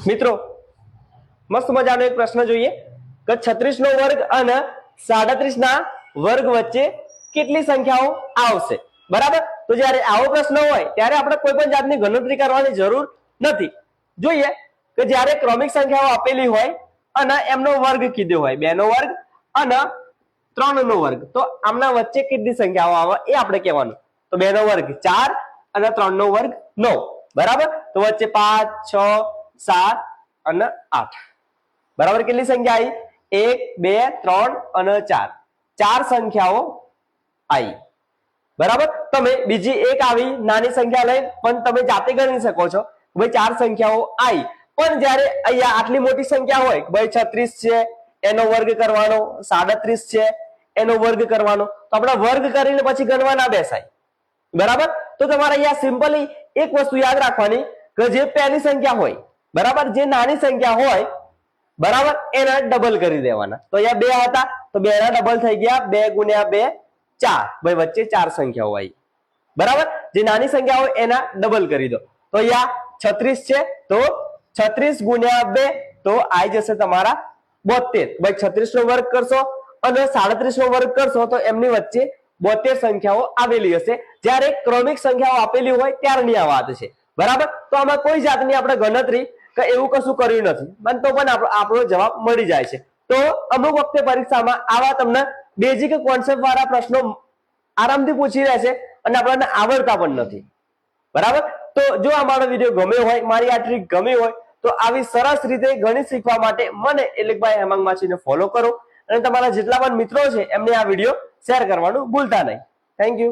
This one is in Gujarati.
મિત્રો મસ્ત મજાનો એક પ્રશ્ન જોઈએ કે 36 નો વર્ગ અને 37 ના વર્ગ વચ્ચે કેટલી સંખ્યાઓ આવશે, બરાબર? તો જ્યારે આવો પ્રશ્ન હોય ત્યારે આપણે કોઈ પણ જાતની ગણતરી કરવાની જરૂર નથી. જોઈએ કે જ્યારે ક્રમિક સંખ્યાઓ આપેલી હોય અને એમનો વર્ગ કીધો હોય, 2 નો વર્ગ અને 3 નો વર્ગ, તો આમના વચ્ચે કેટલી સંખ્યાઓ આવે એ આપણે કહેવાનું. તો 2 નો વર્ગ 4 અને 3 નો વર્ગ 9, બરાબર? તો વચ્ચે 5, 6, 7 અને 8, બરાબર? કેટલી સંખ્યા આવી? 1, 2, 3 અને 4, 4 સંખ્યાઓ આવી, બરાબર? તમે બીજી એક આવી નાની સંખ્યા લઈ પણ તમે જાતે ગણી શકો છો. ભાઈ 4 સંખ્યાઓ આવી, પણ જ્યારે અહીંયા આટલી મોટી સંખ્યા હોય, ભાઈ 36 છે એનો વર્ગ કરવાનો, 37 છે એનો વર્ગ કરવાનો, તો આપણે વર્ગ કરીને પછી ગણવા ના બેસાય, બરાબર? તો તમારે અહીંયા સિમ્પલી એક વસ્તુ યાદ રાખવાની કે જે પહેલી સંખ્યા હોય, બરાબર, જે નાની સંખ્યા હોય, બરાબર, એના ડબલ કરી દેવાના. તો અહીંયા 2 હતા તો 2 ના ડબલ થઈ ગયા, 2 ગુણ્યા 2 4, ભાઈ વચ્ચે 4 સંખ્યાઓ આવી, બરાબર? જે નાની સંખ્યા હોય એના ડબલ કરી દો. તો અહીંયા 36 છે તો 36 ગુણ્યા 2 તો આવી જશે તમારા 72. ભાઈ 36 નો વર્ગ કરશો અને 37 નો વર્ગ કરશો તો એમની વચ્ચે 72 સંખ્યાઓ આવેલી હશે. જ્યારે ક્રમિક સંખ્યાઓ આપેલી હોય ત્યારની આ વાત છે, બરાબર? તો આમાં કોઈ જાતની આપણે ગણતરી કે એવું કશું કર્યું નથી, પણ તો પણ આપણો જવાબ મળી જાય છે. તો અમુક વખતે પરીક્ષામાં આવા તમને બેઝિક કોન્સેપ્ટ વાળા પ્રશ્નો આરામથી પૂછી રહેશે અને આપણને આવડતા પણ નથી, બરાબર? તો જો આ મારો વિડીયો ગમ્યો હોય, મારી આ ટ્રીક ગમી હોય, તો આવી સરસ રીતે ગણિત શીખવા માટે મને એલેકભાઈ હેમાંગ માછીને ફોલો કરો અને તમારા જેટલા પણ મિત્રો છે એમને આ વિડીયો શેર કરવાનું ભૂલતા નહીં. Thank you.